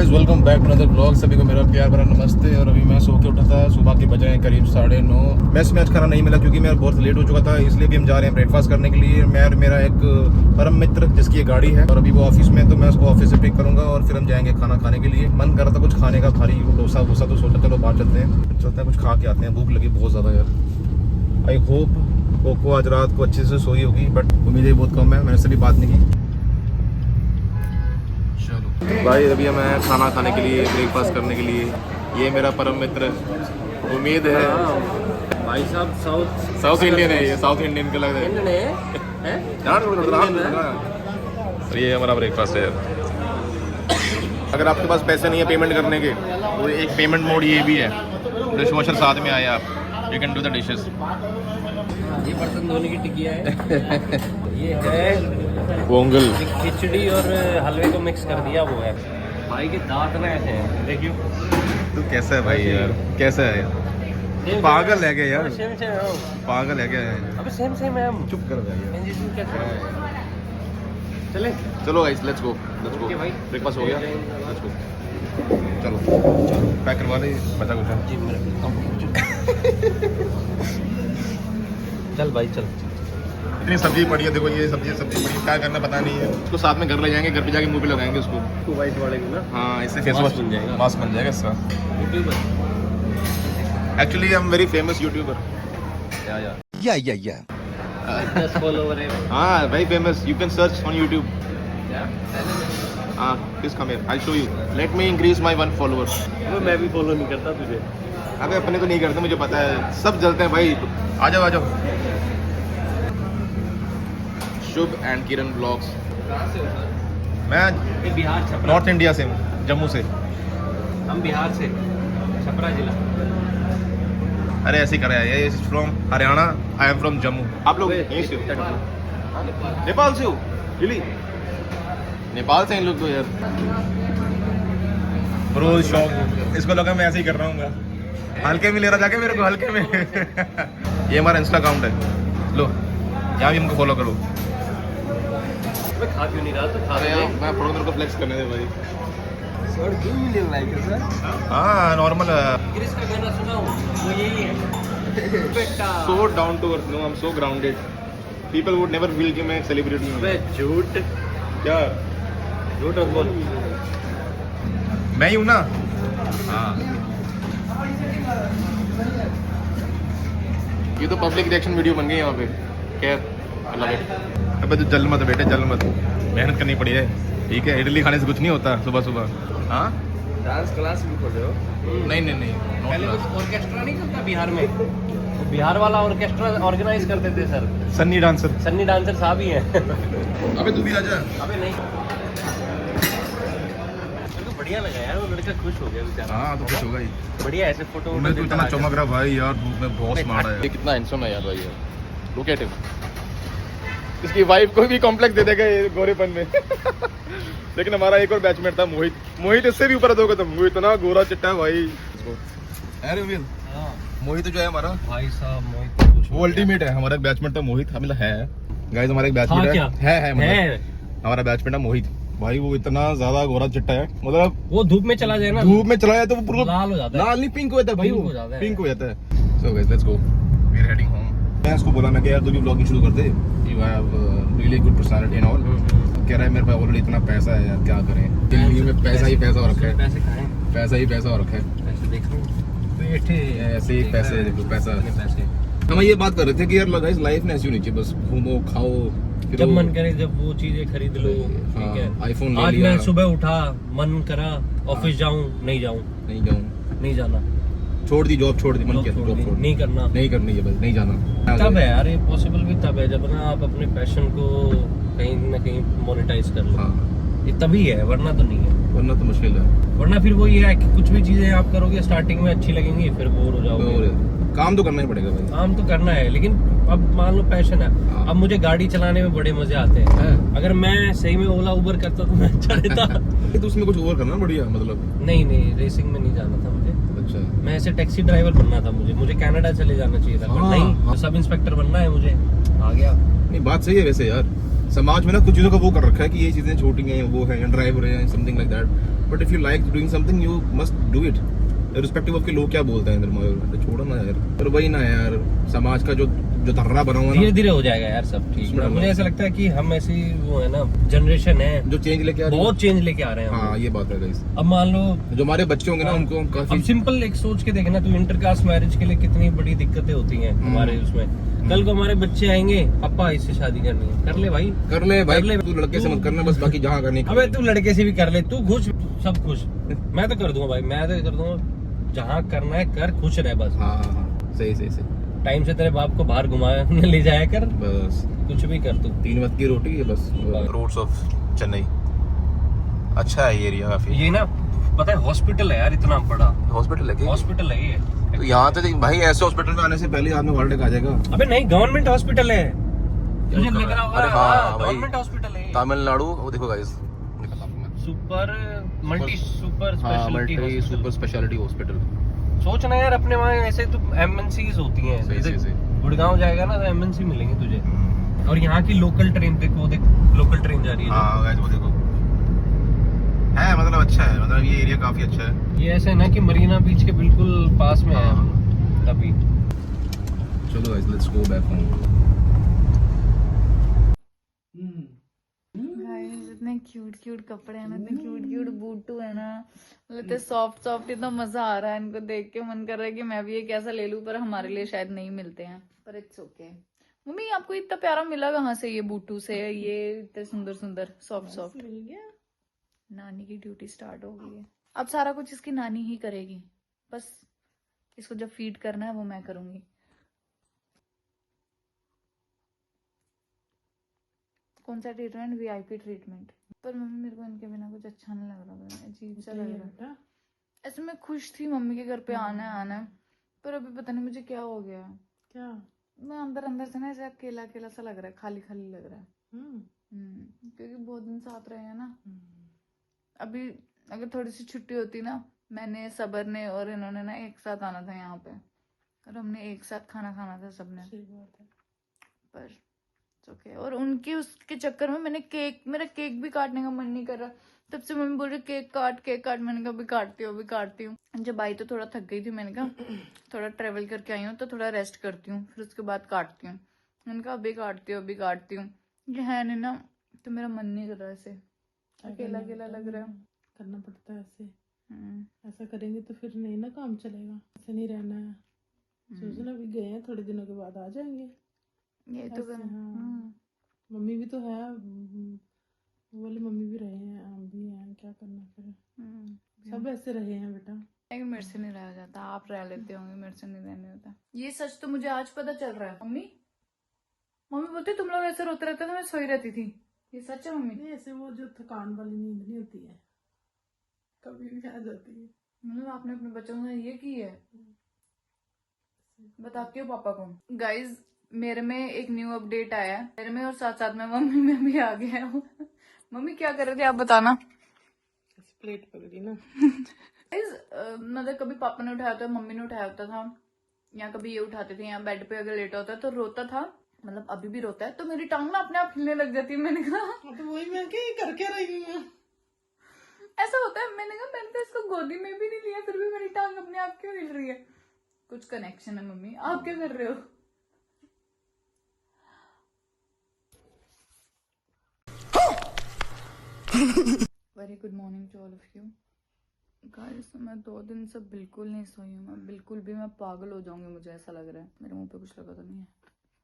Guys welcome back to another blog. सभी को मेरा प्यार भरा नमस्ते। और अभी मैं सो के उठा था, सुबह के बजे हैं करीब 9:30। मैस में आज खाना नहीं मिला क्योंकि मैं बहुत लेट हो चुका था, इसलिए भी हम जा रहे हैं ब्रेकफास्ट करने के लिए। मैं और मेरा एक परम मित्र जिसकी ये गाड़ी है और अभी वो ऑफिस में, तो मैं उसको ऑफिस से पिक करूंगा और फिर हम जाएंगे खाना खाने के लिए। मन कर रहा था कुछ खाने का, भारी डोसा वोसा, तो सोचा चलो बाहर चलते हैं कुछ खा के आते हैं। भूख लगी बहुत ज़्यादा यार। आई होप कोको आज रात को अच्छे से सोई होगी, बट उम्मीदें बहुत कम है, मैंने उससे भी बात नहीं की। भाई अभी मैं खाना खाने के लिए, ब्रेकफास्ट करने के लिए, ये मेरा परम मित्र उम्मीद है भाई साहब साउथ इंडियन है, ये साउथ इंडियन का लग रहा है। तो ये हमारा ब्रेकफास्ट है। अगर आपके पास पैसे नहीं है पेमेंट करने के, तो एक पेमेंट मोड ये भी है, डिश वॉशर साथ में आया, आप you can do the dishes. ये बर्तन धोने की टिकिया है। ये है पोंगल, खिचड़ी और हलवे को मिक्स कर दिया वो है। भाई के दांत ना ऐसे हैं, देखियो। तू कैसा है भाई यार, कैसा है यार? पागल है क्या यार? सेम सेम है। पागल है क्या? अबे सेम सेम है हम। चुप कर भाई यार। चले चलो गाइस लेट्स गो ओके भाई। ब्रेकफास्ट हो गया, लेट्स गो। चलो पैक करवा ले, बचा कुछ है? जी चल भाई चल। इतनी सब्जी पड़ी है, देखो ये सब्जी पड़ी है, क्या करना पता नहीं है। उसको साथ में घर ले जाएंगे, घर पे जाके मुंह पे लगाएंगे उसको। तो वाइट वाले को ना, हाँ, इससे फेस मास्क वॉश बन जाएगा। मास्क बन जाएगा इसका। Youtuber actually I am very famous youtuber. या 10 फॉलोवर है। हाँ very famous, you can search on YouTube. हाँ please come here, I show you. Let me increase my 1 follower. मैं भी फॉलो नहीं करता तुझे। अबे अपने तो नहीं करते, मुझे पता है, सब जलते हैं भाई। आ जाओ। शुभ एंड किरण ब्लॉग्स। मैं बिहार छपरा। नॉर्थ इंडिया से हूँ, जम्मू से। हम बिहार से, छपरा जिला। अरे ऐसे ही कर रहा है, ये from Haryana, I am from Jammu. आप लोग यहीं से हो? नेपाल से हो? दिल्ली? नेपाल से इन लोग तो यार। ब्रो शौक, इसको लगा मैं ऐसे ही कर रहा हूँ, हल्के में ले रहा जाके मेरे को, हल्के में। ये हमारा इंस्टा अकाउंट है, लो यहाँ भी हमको फॉलो करो। मैं खा क्यों नहीं रहा? तो खा अरे रहे यार मैं फोटो तेरे को फ्लेक्स करने दे भाई। सर 2 मिलियन लाइक है सर। हाँ नॉर्मल है। क्रिस का गाना सुना हूँ, वो यही है। बेटा so down to earth, no I am so grounded. People would never feel कि मैं सेलिब्रिटी हूँ। बे झूठ, क्या झूठ मत बोल। मैं ही हूँ ना। हाँ ये तो पब्लिक रिएक्शन वीडियो बन गई यहाँ पे। खैर अबे तो जल मत बेटे, जल मत, मेहनत करनी पड़ी है, ठीक है? इडली खाने से कुछ नहीं होता सुबह सुबह। हाँ डांस क्लास भी खोले हो? नहीं पहले कुछ ऑर्केस्ट्रा नहीं चलता बिहार में? तो बिहार वाला ऑर्केस्ट्रा ऑर्गेनाइज करते थे sir. Sunny dancer. Sunny dancer साहब ही हैं। अबे तू भी आजा। अबे नहीं, मेरे को बढ़िया लगा यार, वो लड़का खुश हो गया बेचारा। हाँ तो कुछ होगा ही। बढ़िया ऐसे फोटो। मैं तो इतना चमक रहा भाई यार, धूप में बहुत स्मार्ट है। ये कितना हैंडसम है यार भाई यार, लुक एट हिम। इसकी वाइफ को भी कॉम्प्लेक्स दे देगा ये गोरेपन में। लेकिन हमारा एक और बैचमेट था मोहित इससे भी ऊपर होगा, वो इतना गोरा चिट्टा है भाई। अरे उम्मीद मोहित जो है हमारा भाई साहब, मोहित वो अल्टीमेट है। हमारा बैचमेट था मोहित, मतलब है गाइस हमारा एक बैचमेट है मतलब हमारा बैचमेट है मोहित भाई। वो इतना ज्यादा गोरा चिट्टा है, मतलब वो धूप में चला जाए ना, धूप में चला जाए तो वो पूरा लाल हो जाता है। लाल नहीं, पिंक हो जाता है भाई, पिंक वो हो जाता है। पिंक हो जाता है। So guys let's go, we are heading home. मैं इसको बोला, मैं कि यार तू भी ब्लॉगिंग शुरू कर दे, you have really good personality and all. कह रहा है मेरे पास ऑलरेडी इतना पैसा है यार, क्या करें, दिल्ली में पैसा ही पैसा हो रखा है, पैसे खाएं, पैसा ही पैसा हो रखा है। पैसे देखो बैठे ऐसे ही पैसे देखो, पैसा। पैसे। हम ये बात कर रहे थे कि यार गाइस लाइफ में ऐसी होनी चाहिए, बस घूमो खाओ जब मन करे जब वो चीजें खरीद लो, ठीक है? आईफोन ले आज लिया, मैं सुबह उठा, मन करा ऑफिस जाऊं, नहीं जाऊं, जाना, छोड़ दी जॉब, छोड़ दी, मन किया जॉब छोड़, नहीं करना, नहीं करनी है, बस नहीं जाना। तब है यार ये पॉसिबल भी तब है जब ना आप अपने पैशन को कहीं ना कहीं मोनेटाइज कर लो। हाँ ये तभी है, वरना तो नहीं है। वरना तो मुश्किल है। वरना फिर वो ये है कि कुछ भी चीजें आप करोगे स्टार्टिंग में अच्छी लगेंगी, फिर बोर हो जाओगे। और काम तो करना ही पड़ेगा भाई, काम तो करना है, लेकिन अब मान लो पैशन है। हाँ। अब मुझे गाड़ी चलाने में बड़े मजे आते हैं। अगर मैं सही में ओला उबर करता तो मैं अच्छा रहता। तो उसमें कुछ और करना बढ़िया, मतलब नहीं रेसिंग में नहीं जाना था मुझे। अच्छा मैं ऐसे टैक्सी ड्राइवर बनना था मुझे कनाडा चले जाना चाहिए था, पर हाँ, नहीं, हाँ। सब इंस्पेक्टर बनना है मुझे, आ गया। नहीं बात सही है वैसे यार, समाज में ना कुछ चीजों का वो कर रखा है कि ये चीजें छोटी हैं, वो है, ड्राइवर है, something like that. But if you like doing something you must do it respective of के लोग क्या बोलते हैं। तो छोड़ो ना यार, पर वही ना यार, समाज का जो जो धर्रा बना हुआ है धीरे ना, धीरे हो जाएगा यार सब ठीक। उसमें मुझे ऐसा लगता है कि हम ऐसी वो है ना जनरेशन है जो चेंज लेके आ रही है। बहुत चेंज लेके आ रहे हैं हम हाँ लोग। ये बात है गाइस। अब मान लो जो हमारे बच्चे होंगे ना उनको हम अब काफी सिंपल एक सोच के देखे ना, तू इंटर कास्ट मैरिज के लिए कितनी बड़ी दिक्कतें होती हैं हमारे उसमें। कल को हमारे बच्चे आएंगे, पापा इससे शादी करनी है, कर ले भाई, कर ले भाई, कर ले। तू लड़के से मत करना, बस बाकी जहाँ करने अबे तू लड़के से भी कर ले, तू खुश, सब खुश। मैं तो कर दूंगा भाई, मैं तो कर दूंगा, जहाँ करना है कर, खुश रह बस। हाँ हाँ हाँ, सही सही सही, टाइम से तेरे बाप को बाहर घुमाने ले जाया कर, बस कुछ भी कर तू। 3 वक्त की रोटी है बस। रोड्स ऑफ चेन्नई अच्छा है ये एरिया काफी। ये ना पता है हॉस्पिटल है यार, इतना बड़ा हॉस्पिटल है क्या? हॉस्पिटल है ये। तो यहाँ तो देख भाई, ऐसे हॉस्पिटल में आने से पहले आदमी हार्ट अटैक आ जाएगा। अबे नहीं, गवर्नमेंट हॉस्पिटल है, तुझे लग रहा होगा। अरे हाँ भाई, गवर्नमेंट हॉस्पिटल है तमिलनाडु। वो देखो गाइस, सुपर मल्टी सुपर हाँ speciality multi super speciality hospital. सोच ना यार, अपने वहाँ ऐसे तो एमएनसीज होती हैं। सही, जैसे सही, सही। गुड़गांव जाएगा ना तो एमएनसी मिलेंगे तुझे। और यहाँ की लोकल ट्रेन देखो, देख लोकल ट्रेन जा रही है। हाँ गाइस वो देखो है, मतलब अच्छा है, मतलब ये एरिया काफी अच्छा है। ये ऐसे है ना कि मरीना बीच के बिल्कुल पास में है हम तभी। चलो guys let's go back home. Guys इतने क्यूट क्यूट कपड़े हैं ना, इतने क्यूट क्यूट बूटू है ना, मतलब इतने सॉफ्ट सॉफ्ट, इतना मजा आ रहा है इनको देख के। मन कर रहा है कि मैं भी एक ऐसा ले लूं, पर हमारे लिए शायद नहीं मिलते हैं, पर इट्स ओके। मम्मी आपको इतना प्यारा मिला कहाँ से ये बूटू से, ये इतने सुंदर सुंदर सॉफ्ट सॉफ्ट? मिल गया। नानी की ड्यूटी स्टार्ट हो गई है, अब सारा कुछ इसकी नानी ही करेगी, बस इसको जब फीड करना है वो मैं करूंगी। कौन सा ट्रीटमेंट? VIP treatment. पर मम्मी मेरे को इनके बिना कुछ अच्छा नहीं लग रहा, अजीब सा लग रहा है। ऐसे मैं खुश थी मम्मी के घर पे आना है, पर अभी पता नहीं मुझे क्या हो गया। क्या? मैं अंदर अंदर से ना ऐसे अकेला अकेला सा लग रहा है, खाली खाली लग रहा है। क्योंकि बहुत दिन साथ रहे हैं ना। अभी अगर थोड़ी सी छुट्टी होती ना, मैंने, सबर ने और इन्होंने ना एक साथ आना था यहाँ पे, और हमने एक साथ खाना खाना था सबने। पर ओके। और उनके उसके चक्कर में मेरा केक भी काटने का मन नहीं कर रहा। तब से मम्मी बोल रही केक काट। मैंने कहा अभी काटती हूँ। जब आई तो थोड़ा थक गई थी, मैंने कहा थोड़ा ट्रेवल करके आई हूँ तो थोड़ा रेस्ट करती हूँ, फिर उसके बाद काटती हूँ। मैंने कहा अभी काटती हूँ। ये है नहीं ना, तो मेरा मन नहीं कर रहा, ऐसे अकेला अकेला लग रहा है। करना पड़ता है ऐसे। ऐसा करेंगे तो फिर नहीं ना काम चलेगा, ऐसे नहीं रहना है। सोचना अभी गए हैं, थोड़े दिनों के बाद आ जाएंगे। ये तो हाँ। मम्मी भी तो है, वो वाली मम्मी भी रहे हैं, हम भी हैं, क्या करना फिर। सब ऐसे रहे हैं बेटा। लेकिन मेरे से नहीं रहा जाता, आप रह लेते होंगे, मेरे से नहीं रहने होता। ये सच तो मुझे आज पता चल रहा है। मम्मी बोलती तुम लोग ऐसे रोते रहते थे, मैं सोई रहती थी। ये सच है मम्मी? नहीं, ऐसे वो जो थकान वाली नींद नहीं होती है, कभी भी आ जाती है। मतलब आपने अपने बच्चों से ये की है? बताती हूँ पापा को। गाइज मेरे में एक न्यू अपडेट आया है, मेरे में और साथ साथ में मम्मी में भी आ गया हूँ। मम्मी क्या कर रहे थे आप बताना? प्लेट पकड़ी ना। मतलब कभी पापा ने उठाया होता, मम्मी ने उठाया होता था, या कभी ये उठाते थे, या बेड पे अगर लेटा होता तो रोता था, मतलब अभी भी रोता है, तो मेरी टांग ना अपने आप हिलने लग जाती है। मैंने कहा तो वही मैं करके रही हूँ, ऐसा होता है। मैंने कहा मैंने तो इसको गोदी में भी नहीं लिया, फिर भी मेरी टांग अपने आप क्यों हिल रही है? कुछ कनेक्शन है मम्मी। आप क्या कर रहे हो? Very good morning to all of you guys. मैं 2 दिन से बिल्कुल नहीं सोई हूँ, मैं बिल्कुल भी, मैं पागल हो जाऊंगी, मुझे ऐसा लग रहा है। मेरे मुंह पे कुछ लगा तो नहीं है?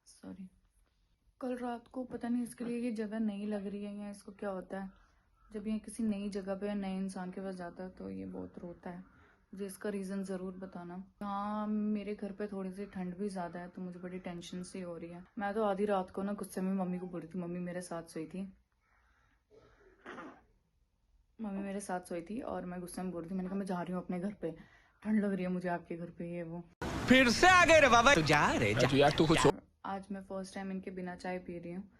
सॉरी। कल रात को पता नहीं इसके लिए ये जगह नहीं लग रही है, या इसको क्या होता है, जब ये किसी नई जगह पे या नए इंसान के पास जाता है तो ये बहुत रोता है। मुझे इसका रीज़न ज़रूर बताना। हाँ, मेरे घर पे थोड़ी सी ठंड भी ज़्यादा है, तो मुझे बड़ी टेंशन सी हो रही है। मैं तो आधी रात को ना गुस्से में मम्मी को बोल रही थी, मम्मी मेरे साथ सोई थी और मैं गुस्से में बोल रही थी, मैंने कहा मैं जा रही हूँ अपने घर पे, ठंड लग रही है मुझे आपके घर पे, ये वो। फिर से आ गए रे बाबा, तू जा रे जा। यार तू कुछ आज मैं फर्स्ट टाइम इनके बिना चाय पी रही हूँ।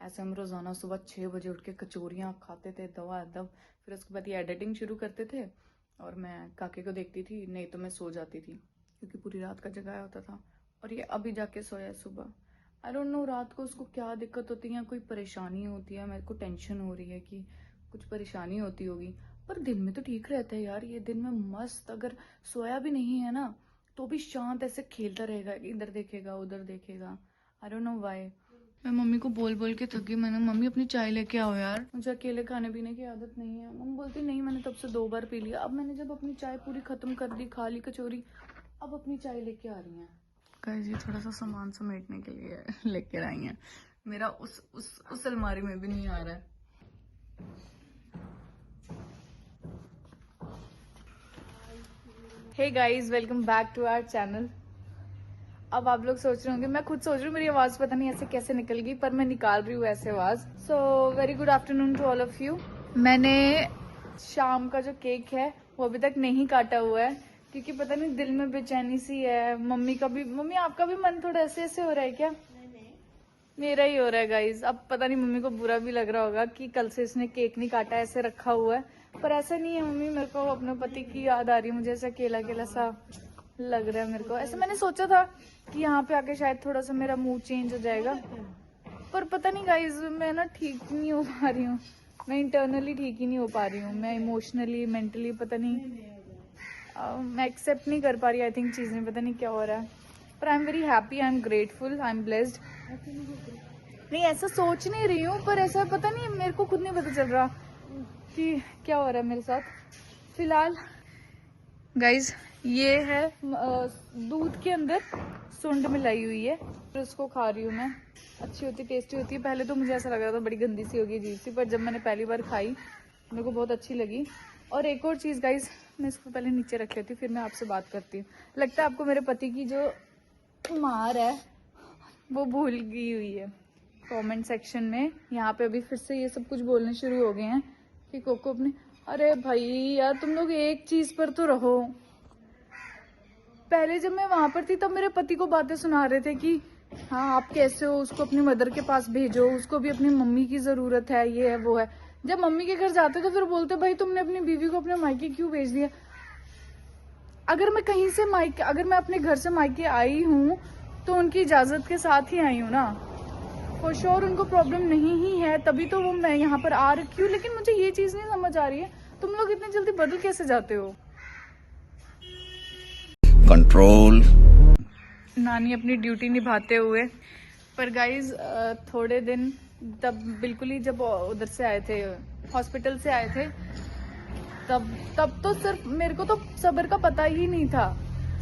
ऐसे हम रोजाना सुबह 6 बजे उठ के कचौरियाँ खाते थे दवा दब, फिर उसके बाद ये एडिटिंग शुरू करते थे और मैं काके को देखती थी, नहीं तो मैं सो जाती थी क्योंकि पूरी रात का जगाया होता था। और ये अभी जाके सोया है सुबह। आई डोंट नो रात को उसको क्या दिक्कत होती है, कोई परेशानी होती है, मेरे को टेंशन हो रही है कि कुछ परेशानी होती होगी। पर दिन में तो ठीक रहता है यार, ये दिन में मस्त, अगर सोया भी नहीं है ना तो भी शांत ऐसे खेलता रहेगा, इधर देखेगा उधर देखेगा। I don't know why. मैं मम्मी को बोल बोल के थकी, मैंने मम्मी अपनी चाय लेके आओ यार, मुझे अकेले खाने पीने की आदत नहीं है। मम्मी बोलती नहीं, मैंने तब से 2 बार पी लिया। अब मैंने जब अपनी चाय पूरी खत्म कर दी, खा ली कचौरी, अब अपनी चाय लेके आ रही हैं। गाइस ये थोड़ा सा सामान समेटने के लिए लेकर आई हैं, मेरा उस अलमारी में भी नहीं आ रहा है। Hey guys, welcome back to our channel. अब आप लोग सोच रहे होंगे, मैं खुद सोच रही हूँ मेरी आवाज पता नहीं ऐसे कैसे निकल गई, पर मैं निकाल रही हूँ ऐसे आवाज। So very good afternoon to all of you. मैंने शाम का जो केक है वो अभी तक नहीं काटा हुआ है, क्योंकि पता नहीं दिल में बेचैनी सी है। मम्मी आपका भी मन थोड़ा ऐसे ऐसे हो रहा है क्या? मेरा ही हो रहा है गाइज। अब पता नहीं मम्मी को बुरा भी लग रहा होगा कि कल से इसने केक नहीं काटा, ऐसे रखा हुआ है, पर ऐसा नहीं है मम्मी, मेरे को अपने पति की याद आ रही है, मुझे ऐसा अकेला अकेला सा लग रहा है मेरे को। ऐसे मैंने सोचा था कि यहाँ पे आके शायद थोड़ा सा मेरा मूड चेंज हो जाएगा, पर पता नहीं गाइज, मैं ना ठीक नहीं हो पा रही हूँ, मैं इंटरनली ठीक ही नहीं हो पा रही हूँ, मैं इमोशनली मेंटली पता नहीं, मैं एक्सेप्ट नहीं कर पा रही आई थिंक चीज़ें, पता नहीं क्या हो रहा है। पर आई am very happy, I am grateful, I am blessed. नहीं ऐसा सोच नहीं रही हूँ, पर ऐसा पता नहीं, मेरे को खुद नहीं पता चल रहा कि क्या हो रहा है मेरे साथ फिलहाल। गाइज ये है दूध के अंदर सुंड मिलाई हुई है, फिर उसको खा रही हूँ मैं। अच्छी होती, टेस्टी होती है। पहले तो मुझे ऐसा लग रहा था बड़ी गंदी सी होगी, अजीब सी, पर जब मैंने पहली बार खाई मेरे को बहुत अच्छी लगी। और एक और चीज़ गाइज, मैं इसको पहले नीचे रख लेती हूँ, फिर मैं आपसे बात करती हूँ। लगता है आपको मेरे पति की जो मार है वो भूल गई हुई है कमेंट सेक्शन में। यहाँ पे अभी फिर से ये सब कुछ बोलने शुरू हो गए हैं कि कोको अपने, अरे भाई यार तुम लोग एक चीज पर तो रहो। पहले जब मैं वहां पर थी तब मेरे पति को बातें सुना रहे थे कि हाँ आप कैसे हो, उसको अपनी मदर के पास भेजो, उसको भी अपनी मम्मी की जरूरत है, ये है वो है। जब मम्मी के घर जाते तो फिर बोलते भाई तुमने अपनी बीवी को अपने मायके क्यों भेज दिया। अगर मैं कहीं से मायके, अगर मैं अपने घर से मायके आई हूँ तो उनकी इजाजत के साथ ही आई हूँ ना, फॉर श्योर उनको प्रॉब्लम नहीं ही है, तभी तो वो मैं यहाँ पर आ रखी हूँ। लेकिन मुझे ये चीज नहीं समझ आ रही है, तुम लोग इतनी जल्दी बदल कैसे जाते हो। कंट्रोल नानी अपनी ड्यूटी निभाते हुए। पर गाइज थोड़े दिन तब बिल्कुल ही जब उधर से आए थे, हॉस्पिटल से आए थे, तब तो सिर्फ मेरे को तो सबर का पता ही नहीं था,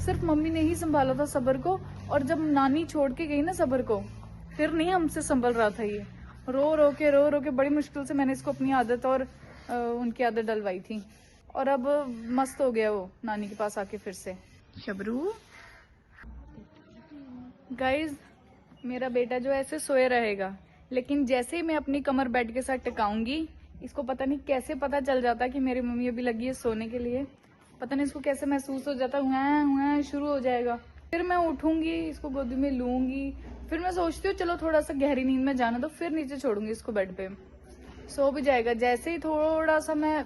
सिर्फ मम्मी ने ही संभाला था सबर को। और जब नानी छोड़ के गई ना सबर को, फिर नहीं हमसे संभल रहा था ये। रो रो के बड़ी मुश्किल से मैंने इसको अपनी आदत और उनकी आदत डलवाई थी, और अब मस्त हो गया वो नानी के पास आके फिर से। शबरू गाइज मेरा बेटा जो ऐसे सोए रहेगा, लेकिन जैसे ही मैं अपनी कमर बेड के साथ टिकाऊंगी, इसको पता नहीं कैसे पता चल जाता कि मेरी मम्मी अभी लगी है सोने के लिए। पता नहीं इसको कैसे महसूस हो जाता, हुआ शुरू हो जाएगा। फिर मैं उठूंगी, इसको गोदी में लूंगी, फिर मैं सोचती हूँ चलो थोड़ा सा गहरी नींद में जाना, तो फिर नीचे छोड़ूंगी इसको बेड पे, सो भी जाएगा। जैसे ही थोड़ा सा मैं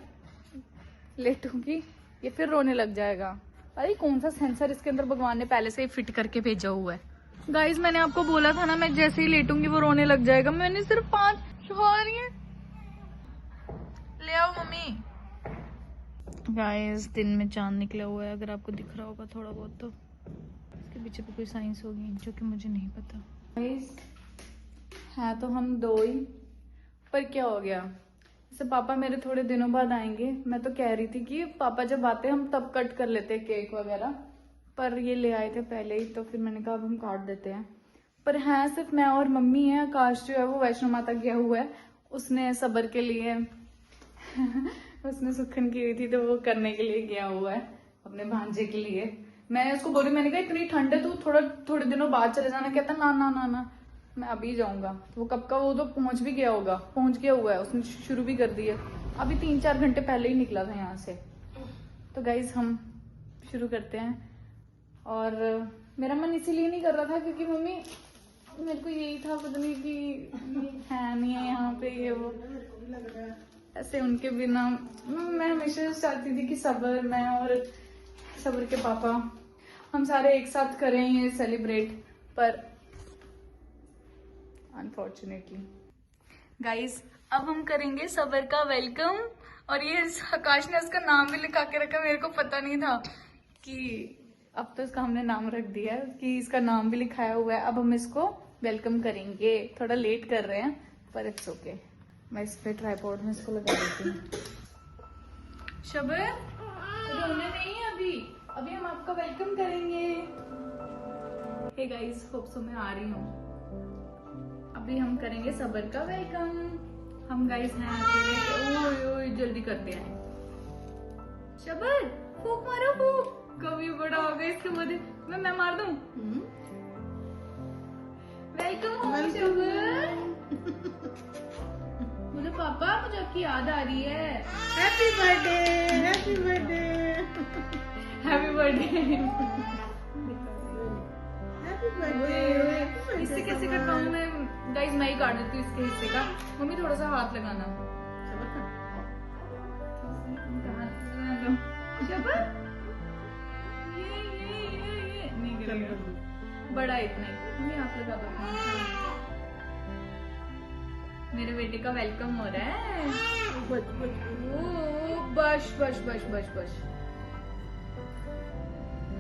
लेटूंगी ये फिर रोने लग जाएगा। अरे कौन सा सेंसर इसके अंदर भगवान ने पहले से ही फिट करके भेजा हुआ है। गाइज मैंने आपको बोला था ना, मैं जैसे ही लेटूंगी वो रोने लग जाएगा। मैंने सिर्फ 5 खा रही है, ले आओ मम्मी। गाइस दिन में चांद निकला हुआ है, अगर आपको दिख रहा होगा थोड़ा बहुत, तो इसके पीछे पे कोई साइंस होगी जो कि मुझे नहीं पता। गाइस है तो हम 2 ही, पर क्या हो गया, जैसे पापा मेरे थोड़े दिनों बाद आएंगे, मैं तो कह रही थी कि पापा जब आते हम तब कट कर लेते केक वगैरह, पर ये ले आए थे पहले ही, तो फिर मैंने कहा अब हम काट देते हैं। पर हाँ सिर्फ मैं और मम्मी है। आकाश जो है वो वैष्णो माता गया हुआ है, उसने सबर के लिए उसने सुखन की हुई थी तो वो करने के लिए गया हुआ है अपने भांजे के लिए। मैंने उसको बोली, मैंने कहा इतनी ठंड है तू थोड़े दिनों बाद चले जाना। कहता ना ना ना ना मैं अभी जाऊंगा। तो वो कब का, वो तो पहुंच भी गया होगा, पहुंच गया हुआ है, उसने शुरू भी कर दी है, अभी 3-4 घंटे पहले ही निकला था यहाँ से। तो गाइज हम शुरू करते हैं। और मेरा मन इसीलिए नहीं कर रहा था क्योंकि मम्मी, मेरे को यही था पता नहीं कि है नहीं है यहाँ पे, ये वो ऐसे उनके बिना। मैं हमेशा चाहती थी कि सबर, मैं और सबर के पापा हम सारे एक साथ करें ये सेलिब्रेट, पर अनफॉर्चुनेटली। गाइस अब हम करेंगे सबर का वेलकम, और ये आकाश ने उसका नाम भी लिखा के रखा, मेरे को पता नहीं था कि अब तो इसका हमने नाम रख दिया है कि इसका नाम भी लिखाया हुआ है। अब हम इसको वेलकम करेंगे, थोड़ा लेट कर रहे हैं पर इट्स ओके। मैं इस पे ट्राइपॉड में इसको लगा देती हूँ। शबर रोना नहीं है अभी हम आपका वेलकम करेंगे। हे गाइस होप सो मैं आ रही हूँ। अभी हम करेंगे सबर का वेलकम। हम गाइस हैं अकेले। ओए ओए जल्दी करते हैं। शबर फूक मारो फूक। कभी बड़ा हो गया इसके बाद मैं मार दूं। Welcome home Shabar. बोलो पापा मुझे आपकी याद आ रही है। Happy birthday, happy birthday, happy birthday. Happy birthday. इससे कैसे करता हूँ मैं? गाइस मैं ही काट देती हूँ इसके हिस्से का। मम्मी थोड़ा सा हाथ लगाना। शबर ये नहीं गिरेगा, बड़ा इतना ही। मम्मी हाथ लगा दो। मेरे बेटे का वेलकम हो रहा है। बस बस बस बस बस।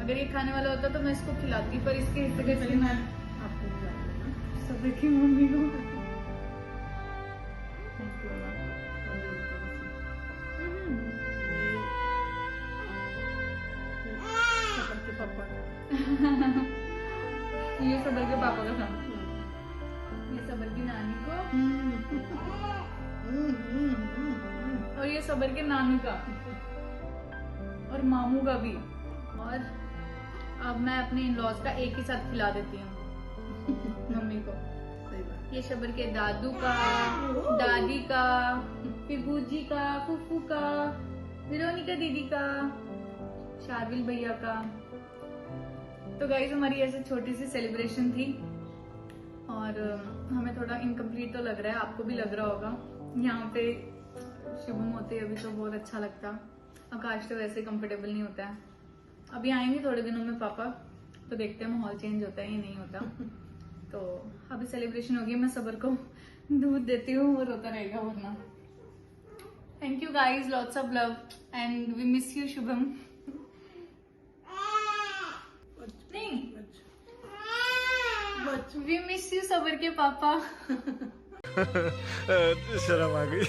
अगर ये खाने वाला होता तो मैं इसको खिलाती, पर इसके हिस्से के लिए मैं आपको खिलाती। सब देखी मम्मी को। ये सबर के पापा का था, ये सबर की नानी को, और ये सबर के नानू का और मामू का भी। और अब मैं अपने इन-लॉज का एक ही साथ खिला देती हूँ मम्मी को। ये सबर के दादू का, दादी का, फिर बूजी का, फूफू का, विरोनिका दीदी का, शार्विल भैया का। तो गाइस हमारी ऐसे छोटी सी सेलिब्रेशन थी और हमें थोड़ा इनकम्प्लीट तो लग रहा है, आपको भी लग रहा होगा। यहाँ पे शुभम होते अभी तो बहुत अच्छा लगता। आकाश तो वैसे कंफर्टेबल नहीं होता है। अभी आएंगे थोड़े दिनों में पापा, तो देखते हैं माहौल चेंज होता है या नहीं होता। तो अभी सेलिब्रेशन होगी, मैं सबर को दूध देती हूँ, वो रोता रहेगा वरना। Thank you guys, lots of love and we miss you Shubham. नहीं वी मिस यू सबर के पापा। शर्म आ गई।